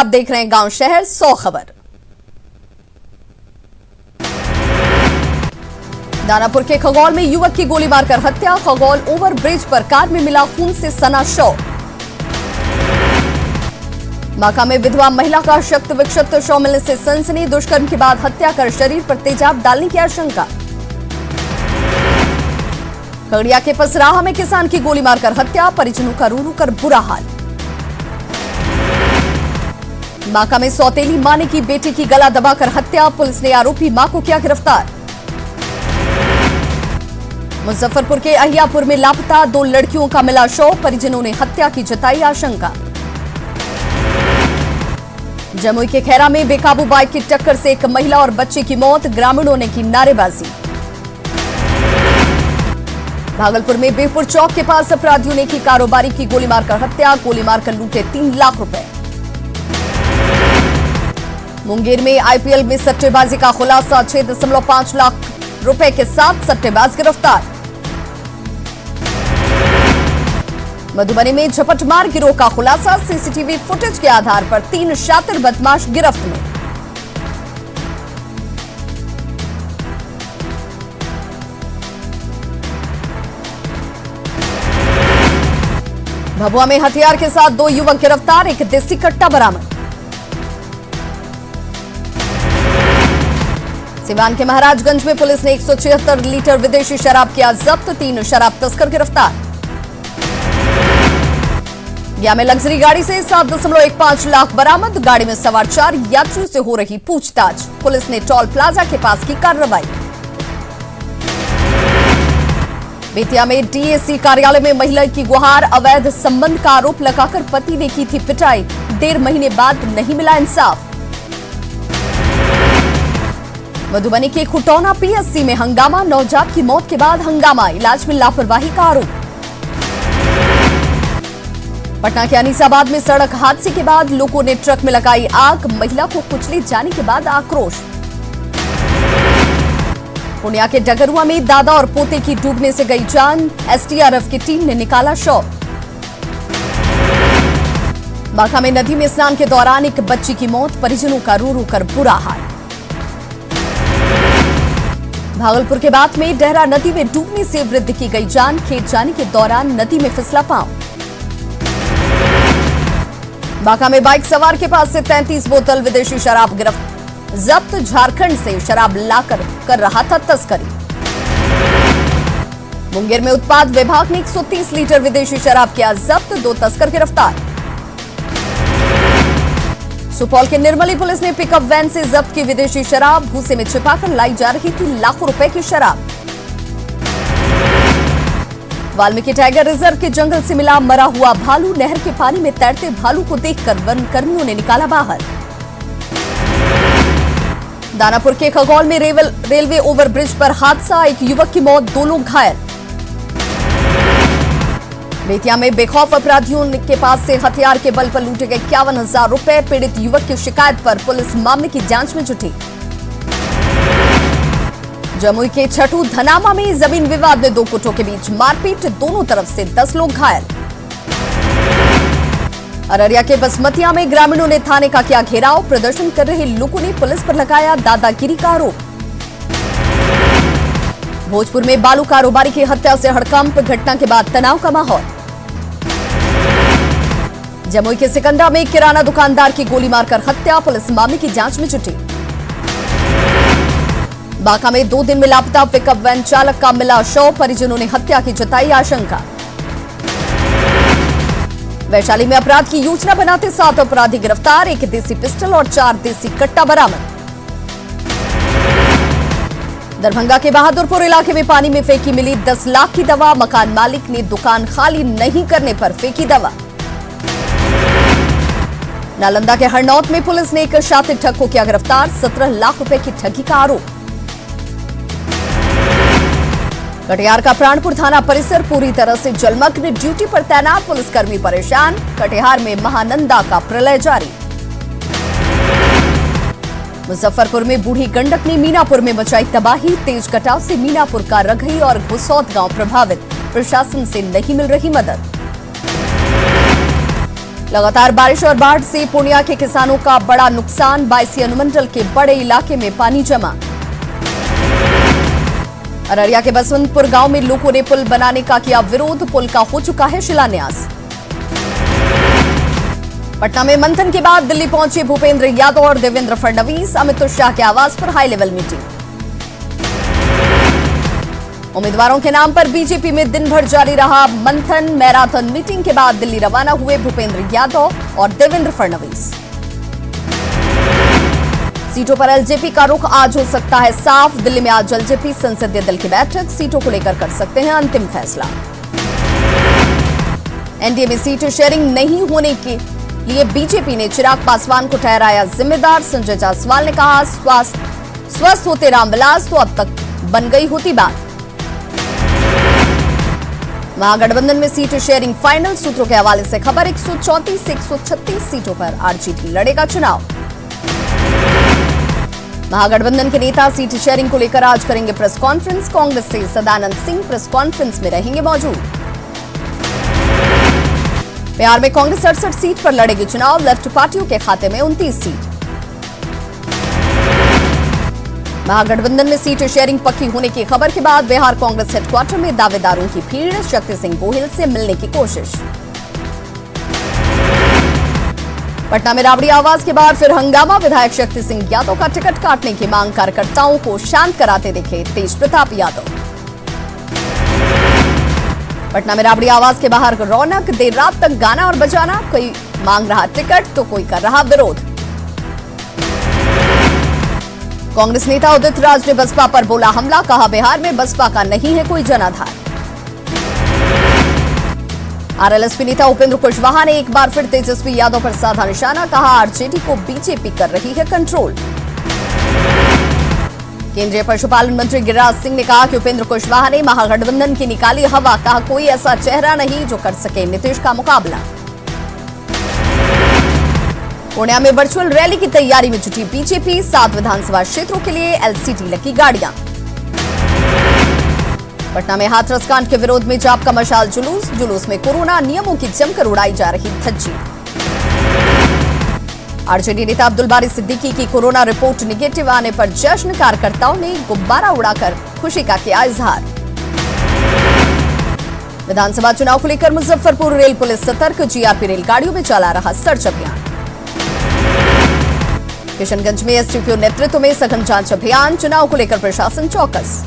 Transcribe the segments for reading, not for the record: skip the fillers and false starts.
आप देख रहे हैं गांव शहर 100 खबर। दानापुर के खगौल में युवक की गोली मारकर हत्या। खगौल ओवरब्रिज पर कार में मिला खून से सना शव। बांका में विधवा महिला का शक्त विक्षत शव मिलने से सनसनी। दुष्कर्म के बाद हत्या कर शरीर पर तेजाब डालने की आशंका। खगड़िया के पसराहा में किसान की गोली मारकर हत्या। परिजनों का रो रो कर बुरा हाल। बांका में सौतेली मां ने की बेटी की गला दबाकर हत्या। पुलिस ने आरोपी मां को किया गिरफ्तार। मुजफ्फरपुर के अहियापुर में लापता 2 लड़कियों का मिला शव। परिजनों ने हत्या की जताई आशंका। जमुई के खैरा में बेकाबू बाइक की टक्कर से एक महिला और बच्चे की मौत। ग्रामीणों ने की नारेबाजी। भागलपुर में बेपुर चौक के पास अपराधियों ने की कारोबारी की गोली मारकर हत्या। गोली मारकर लूटे 3 लाख रुपए। मुंगेर में आईपीएल में सट्टेबाजी का खुलासा। 6.5 लाख रुपए के साथ सट्टेबाज गिरफ्तार। मधुबनी में झपटमार गिरोह का खुलासा। सीसीटीवी फुटेज के आधार पर 3 शातिर बदमाश गिरफ्त में। भभुआ में हथियार के साथ 2 युवक गिरफ्तार। एक देसी कट्टा बरामद। सिवान के महाराजगंज में पुलिस ने 176 लीटर विदेशी शराब किया जब्त। 3 शराब तस्कर गिरफ्तार। गया में लग्जरी गाड़ी से 7.15 लाख बरामद। गाड़ी में सवार 4 यात्रियों से हो रही पूछताछ। पुलिस ने टोल प्लाजा के पास की कार्रवाई। बेतिया में डीएसी कार्यालय में महिला की गुहार। अवैध संबंध का आरोप लगाकर पति ने की थी पिटाई। 1.5 महीने बाद नहीं मिला इंसाफ। मधुबनी के खुटौना पीएससी में हंगामा। नवजात की मौत के बाद हंगामा। इलाज में लापरवाही का आरोप। पटना के अनीसाबाद में सड़क हादसे के बाद लोगों ने ट्रक में लगाई आग। महिला को कुचले जाने के बाद आक्रोश। पूर्णिया के डगरुआ में दादा और पोते की डूबने से गई जान। एसडीआरएफ की टीम ने निकाला शव। बांका में नदी में स्नान के दौरान एक बच्ची की मौत। परिजनों का रो रो कर बुरा हाल। भागलपुर के बात में डहरा नदी में डूबने से वृद्ध की गई जान। खेत जाने के दौरान नदी में फिसला पांव। बांका में बाइक सवार के पास से 33 बोतल विदेशी शराब जब्त। झारखंड से शराब लाकर कर रहा था तस्करी। मुंगेर में उत्पाद विभाग ने 130 लीटर विदेशी शराब किया जब्त। 2 तस्कर गिरफ्तार। सुपौल के निर्मली पुलिस ने पिकअप वैन से जब्त की विदेशी शराब। भूसे में छिपाकर लाई जा रही थी लाखों रुपए की शराब। वाल्मीकि टाइगर रिजर्व के जंगल से मिला मरा हुआ भालू। नहर के पानी में तैरते भालू को देखकर वन कर्मियों ने निकाला बाहर। दानापुर के खगौल में रेलवे ओवरब्रिज पर हादसा। एक युवक की मौत, 2 लोग घायल। बेतिया में बेखौफ अपराधियों के पास से हथियार के बल पर लूटे गए 51,000 रुपए। पीड़ित युवक की शिकायत पर पुलिस मामले की जांच में जुटी। जमुई के छठू धनामा में जमीन विवाद में 2 गुटों के बीच मारपीट। दोनों तरफ से 10 लोग घायल। अररिया के बसमतिया में ग्रामीणों ने थाने का किया घेराव। प्रदर्शन कर रहे लोगों ने पुलिस पर लगाया दादागिरी का आरोप। भोजपुर में बालू कारोबारी की हत्या से हड़कंप। घटना के बाद तनाव का माहौल। जमुई के सिकंदरा में किराना दुकानदार की गोली मारकर हत्या। पुलिस मामले की जांच में जुटी। बांका में 2 दिन में लापता पिकअप वैन चालक का मिला शव। परिजनों ने हत्या की जताई आशंका। वैशाली में अपराध की योजना बनाते 7 अपराधी गिरफ्तार। 1 देसी पिस्टल और 4 देसी कट्टा बरामद। दरभंगा के बहादुरपुर इलाके में पानी में फेंकी मिली 10 लाख की दवा। मकान मालिक ने दुकान खाली नहीं करने पर फेंकी दवा। नालंदा के हरनौत में पुलिस ने एक शातिर ठग को किया गिरफ्तार। 17 लाख रुपए की ठगी का आरोप। कटिहार का प्राणपुर थाना परिसर पूरी तरह से जलमग्न। ड्यूटी पर तैनात पुलिसकर्मी परेशान। कटिहार में महानंदा का प्रलय जारी। मुजफ्फरपुर में बूढ़ी गंडक ने मीनापुर में मचाई तबाही। तेज कटाव से मीनापुर का रघई और घुसौत गांव प्रभावित। प्रशासन से नहीं मिल रही मदद। लगातार बारिश और बाढ़ से पूर्णिया के किसानों का बड़ा नुकसान। बायसी अनुमंडल के बड़े इलाके में पानी जमा। अररिया के बसवंतपुर गांव में लोगों ने पुल बनाने का किया विरोध। पुल का हो चुका है शिलान्यास। पटना में मंथन के बाद दिल्ली पहुंचे भूपेंद्र यादव और देवेंद्र फडणवीस। अमित शाह के आवास पर हाई लेवल मीटिंग। उम्मीदवारों के नाम पर बीजेपी में दिन भर जारी रहा मंथन। मैराथन मीटिंग के बाद दिल्ली रवाना हुए भूपेंद्र यादव और देवेंद्र फडणवीस। सीटों पर एलजेपी का रुख आज हो सकता है साफ। दिल्ली में आज एलजेपी संसदीय दल की बैठक। सीटों को लेकर कर सकते हैं अंतिम फैसला। एनडीए में सीट शेयरिंग नहीं होने के लिए बीजेपी ने चिराग पासवान को ठहराया जिम्मेदार। संजय जायसवाल ने कहा स्वस्थ होते रामविलास तो अब तक बन गई होती बात। महागठबंधन में सीट शेयरिंग फाइनल। सूत्रों के हवाले से खबर 134 से 136 सीटों पर आरजेडी लड़ेगा चुनाव। महागठबंधन के नेता सीट शेयरिंग को लेकर आज करेंगे प्रेस कॉन्फ्रेंस। कांग्रेस से सदानंद सिंह प्रेस कॉन्फ्रेंस में रहेंगे मौजूद। बिहार में कांग्रेस 68 सीट पर लड़ेगी चुनाव। लेफ्ट पार्टियों के खाते में 29 सीट। महागठबंधन में सीट शेयरिंग पक्की होने की खबर के बाद बिहार कांग्रेस हेडक्वार्टर में दावेदारों की भीड़। शक्ति सिंह गोहिल से मिलने की कोशिश। पटना में राबड़ी आवाज के बाद फिर हंगामा। विधायक शक्ति सिंह यादव का टिकट काटने की मांग। कार्यकर्ताओं को शांत कराते दिखे तेज प्रताप यादव। पटना में राबड़ी आवाज के बाहर रौनक। देर रात तक गाना और बजाना। कोई मांग रहा टिकट तो कोई कर रहा विरोध। कांग्रेस नेता उदित राज ने बसपा पर बोला हमला। कहा बिहार में बसपा का नहीं है कोई जनाधार। आरएलएसपी नेता उपेंद्र कुशवाहा ने एक बार फिर तेजस्वी यादव पर साधा निशाना। कहा आरजेडी को बीजेपी कर रही है कंट्रोल। केंद्रीय पशुपालन मंत्री गिरिराज सिंह ने कहा कि उपेंद्र कुशवाहा ने महागठबंधन की निकाली हवा। कहा कोई ऐसा चेहरा नहीं जो कर सके नीतीश का मुकाबला। पूर्णिया में वर्चुअल रैली की तैयारी में जुटी बीजेपी। 7 विधानसभा क्षेत्रों के लिए एलसीडी लगी गाड़ियां। पटना में हाथरस कांड के विरोध में जाप का मशाल जुलूस में कोरोना नियमों की जमकर उड़ाई जा रही धज्जी। आरजेडी नेता अब्दुल बारी सिद्दीकी की कोरोना रिपोर्ट निगेटिव आने पर जश्न। कार्यकर्ताओं ने गुब्बारा उड़ाकर खुशी का किया इजहार। विधानसभा चुनाव को लेकर मुजफ्फरपुर रेल पुलिस सतर्क। जीआरपी रेलगाड़ियों में चला रहा सर्च अभियान। किशनगंज में एसडीपीओ नेतृत्व में सघन जांच अभियान। चुनाव को लेकर प्रशासन चौकस।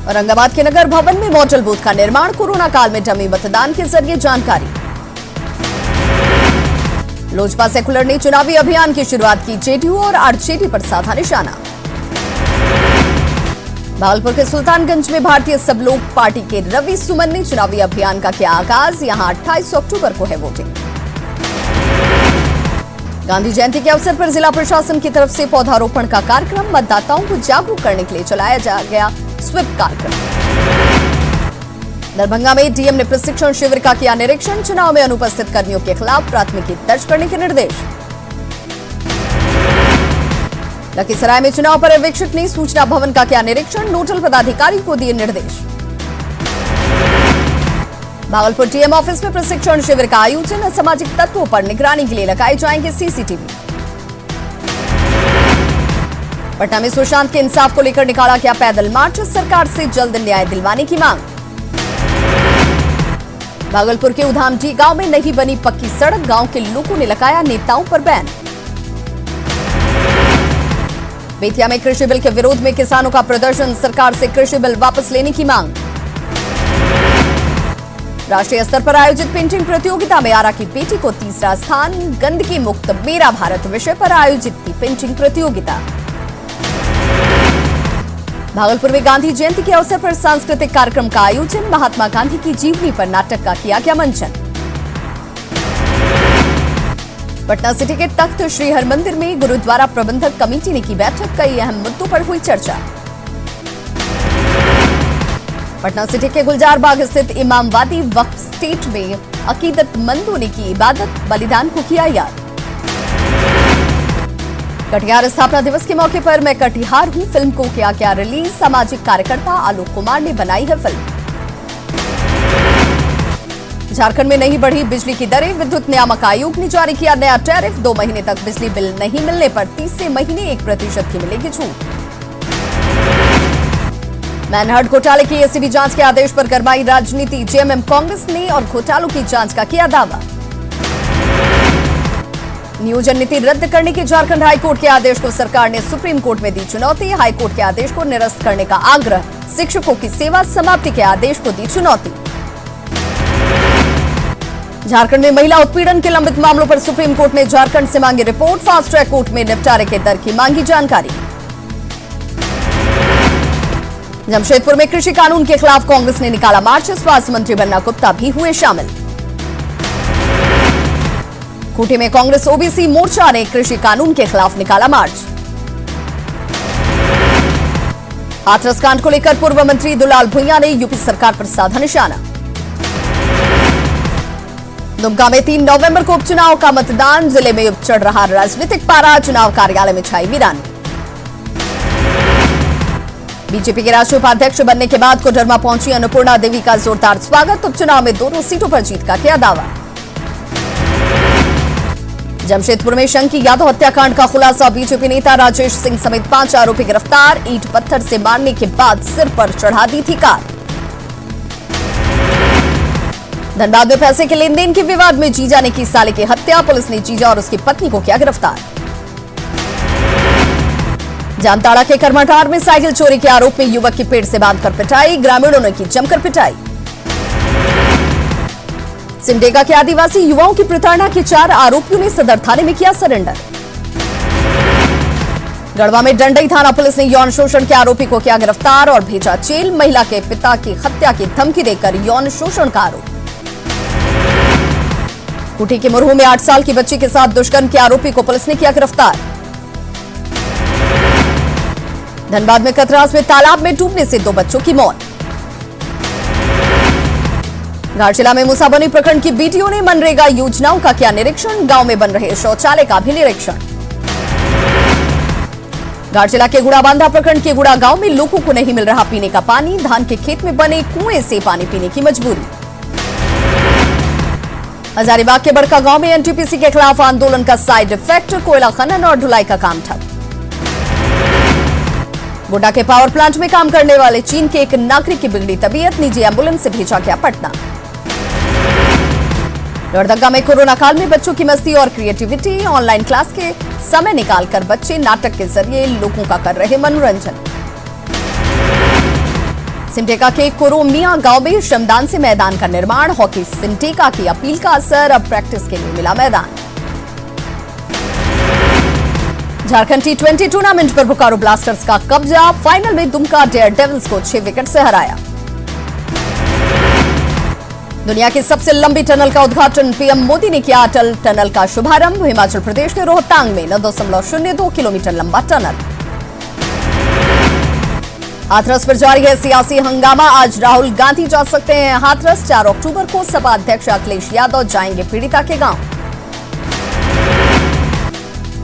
औरंगाबाद के नगर भवन में मॉडल बूथ का निर्माण। कोरोना काल में डमी मतदान के जरिए जानकारी। लोजपा सेकुलर ने चुनावी अभियान की शुरुआत की। जेडीयू और आरजेडी पर साधा निशाना। भागलपुर के सुल्तानगंज में भारतीय सब लोग पार्टी के रवि सुमन ने चुनावी अभियान का किया आगाज। यहां 28 अक्टूबर को है वोटिंग। गांधी जयंती के अवसर पर जिला प्रशासन की तरफ से पौधारोपण का कार्यक्रम। मतदाताओं को जागरूक करने के लिए चलाया जा गया स्वीप कार्यक्रम। दरभंगा में डीएम ने प्रशिक्षण शिविर का किया निरीक्षण। चुनाव में अनुपस्थित कर्मियों के खिलाफ प्राथमिकी दर्ज करने के निर्देश। लखीसराय में चुनाव पर्यवेक्षक ने सूचना भवन का किया निरीक्षण। नोडल पदाधिकारी को दिए निर्देश। भागलपुर डीएम ऑफिस में प्रशिक्षण शिविर का आयोजन। असामाजिक तत्वों पर निगरानी के लिए लगाए जाएंगे सीसीटीवी। पटना में सुशांत के इंसाफ को लेकर निकाला गया पैदल मार्च। सरकार से जल्द न्याय दिलवाने की मांग। भागलपुर के उधामडी गांव में नहीं बनी पक्की सड़क। गांव के लोगों ने लगाया नेताओं पर बैन। बेतिया में कृषि बिल के विरोध में किसानों का प्रदर्शन। सरकार से कृषि बिल वापस लेने की मांग। राष्ट्रीय स्तर पर आयोजित पेंटिंग प्रतियोगिता में आरा की बेटी को तीसरा स्थान। गंदगी मुक्त मेरा भारत विषय पर आयोजित थी पेंटिंग प्रतियोगिता। भागलपुर में गांधी जयंती के अवसर पर सांस्कृतिक कार्यक्रम का आयोजन। महात्मा गांधी की जीवनी पर नाटक का किया गया मंचन। पटना सिटी के तख्त श्री हरमंदिर में गुरुद्वारा प्रबंधक कमेटी ने की बैठक। कई अहम मुद्दों पर हुई चर्चा। पटना सिटी के गुलजार बाग स्थित इमामवादी वक्फ स्टेट में अकीदतमंदों ने की इबादत। बलिदान को किया याद। कटिहार स्थापना दिवस के मौके पर मैं कटिहार हूं फिल्म को किया गया रिलीज। सामाजिक कार्यकर्ता आलोक कुमार ने बनाई है फिल्म। झारखंड में नहीं बढ़ी बिजली की दरें। विद्युत नियामक आयोग ने जारी किया नया टैरिफ। 2 महीने तक बिजली बिल नहीं मिलने पर तीसरे महीने 1% की मिलेगी छूट। मैनहर्ट घोटाले की एसीबी जांच के आदेश पर गरमाई राजनीति। जेएमएम कांग्रेस ने और घोटालों की जांच का किया दावा। नियोजन नीति रद्द करने के झारखंड हाईकोर्ट के आदेश को सरकार ने सुप्रीम कोर्ट में दी चुनौती। हाईकोर्ट के आदेश को निरस्त करने का आग्रह। शिक्षकों की सेवा समाप्ति के आदेश को दी चुनौती। झारखंड में महिला उत्पीड़न के लंबित मामलों पर सुप्रीम कोर्ट ने झारखंड से मांगी रिपोर्ट। फास्ट ट्रैक कोर्ट में निपटारे के दर की मांगी जानकारी। जमशेदपुर में कृषि कानून के खिलाफ कांग्रेस ने निकाला मार्च। स्वास्थ्य मंत्री बन्ना गुप्ता भी हुए शामिल। खूंटी में कांग्रेस ओबीसी मोर्चा ने कृषि कानून के खिलाफ निकाला मार्च। हाथरस कांड को लेकर पूर्व मंत्री दुलाल भुइयां ने यूपी सरकार पर साधा निशाना। दुमका में 3 नवंबर को उपचुनाव का मतदान। जिले में चढ़ रहा राजनीतिक पारा। चुनाव कार्यालय में छाई वीरानी। बीजेपी के राष्ट्रीय उपाध्यक्ष बनने के बाद कोडरमा पहुंची अन्नपूर्णा देवी का जोरदार स्वागत। उपचुनाव में दोनों सीटों पर जीत का किया दावा। जमशेदपुर में शंकी यादव हत्याकांड का खुलासा। बीजेपी नेता राजेश सिंह समेत 5 आरोपी गिरफ्तार। ईंट पत्थर से मारने के बाद सिर पर चढ़ा दी थी कार। धनबाद में पैसे के लेन देन के विवाद में जीजा ने की साले की हत्या। पुलिस ने जीजा और उसकी पत्नी को किया गिरफ्तार। जामताड़ा के कर्मठार में साइकिल चोरी के आरोप में युवक की पेड़ से बांधकर पिटाई। ग्रामीणों ने की जमकर पिटाई। सिमडेगा के आदिवासी युवाओं की प्रताड़ना के 4 आरोपियों ने सदर थाने में किया सरेंडर। गढ़वा में डंडई थाना पुलिस ने यौन शोषण के आरोपी को किया गिरफ्तार और भेजा जेल। महिला के पिता की हत्या की धमकी देकर यौन शोषण का आरोप। खूंटी के मुरहू में 8 साल की बच्ची के साथ दुष्कर्म के आरोपी को पुलिस ने किया गिरफ्तार। धनबाद में कतरास में तालाब में डूबने से 2 बच्चों की मौत। घाटशिला में मुसाबनी प्रखंड की बीडीओ ने मनरेगा योजनाओं का किया निरीक्षण। गांव में बन रहे शौचालय का भी निरीक्षण। घाटशिला के गुड़ाबांधा प्रखंड के गुड़ा गांव में लोगों को नहीं मिल रहा पीने का पानी। धान के खेत में बने कुएं से पानी पीने की मजबूरी। हजारीबाग के बड़का गांव में एनटीपीसी के खिलाफ आंदोलन का साइड इफेक्ट। कोयला खनन और ढुलाई का काम ठप। गोड्डा के पावर प्लांट में काम करने वाले चीन के एक नागरिक की बिगड़ी तबीयत। निजी एम्बुलेंस से भेजा गया पटना। लोहरदगा में कोरोना काल में बच्चों की मस्ती और क्रिएटिविटी। ऑनलाइन क्लास के समय निकालकर बच्चे नाटक के जरिए लोगों का कर रहे मनोरंजन। सिमडेगा के कोरोमिया गांव में श्रमदान से मैदान का निर्माण। हॉकी सिमडेगा की अपील का असर। अब प्रैक्टिस के लिए मिला मैदान। झारखंड T20 टूर्नामेंट पर बोकारो ब्लास्टर्स का कब्जा। फाइनल में दुमका डेयर डेविल्स को 6 विकेट से हराया। दुनिया की सबसे लंबी टनल का उद्घाटन। पीएम मोदी ने किया अटल टनल का शुभारंभ। हिमाचल प्रदेश के रोहतांग में 9.02 किलोमीटर लंबा टनल। हाथरस पर जारी है सियासी हंगामा। आज राहुल गांधी जा सकते हैं हाथरस। 4 अक्टूबर को सपा अध्यक्ष अखिलेश यादव जाएंगे पीड़िता के गांव।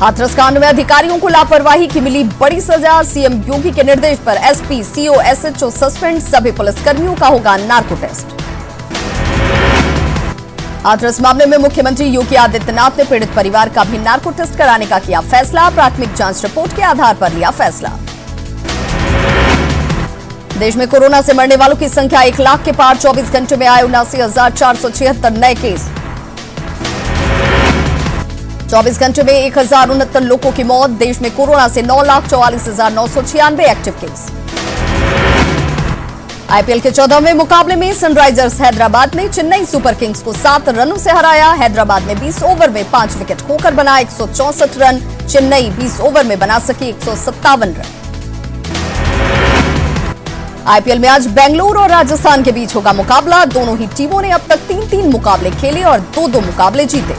हाथरस कांड में अधिकारियों को लापरवाही की मिली बड़ी सजा। सीएम योगी के निर्देश पर एसपी, सीओ, एसएचओ सस्पेंड। सभी पुलिसकर्मियों का होगा नार्को टेस्ट। हाथरस मामले में मुख्यमंत्री योगी आदित्यनाथ ने पीड़ित परिवार का भी नार्को टेस्ट कराने का किया फैसला। प्राथमिक जांच रिपोर्ट के आधार पर लिया फैसला। देश में कोरोना से मरने वालों की संख्या 1 लाख के पार। 24 घंटे में आए 79,476 नए केस। 24 घंटे में 1069 लोगों की मौत। देश में कोरोना से 9,44,996 एक्टिव केस। आईपीएल के 14वें मुकाबले में सनराइजर्स हैदराबाद ने चेन्नई सुपर किंग्स को 7 रनों से हराया। हैदराबाद ने 20 ओवर में 5 विकेट खोकर बनाए 164 रन। चेन्नई 20 ओवर में बना सकी 157 रन। आईपीएल में आज बेंगलुरु और राजस्थान के बीच होगा मुकाबला। दोनों ही टीमों ने अब तक 3-3 मुकाबले खेले और 2-2 मुकाबले जीते।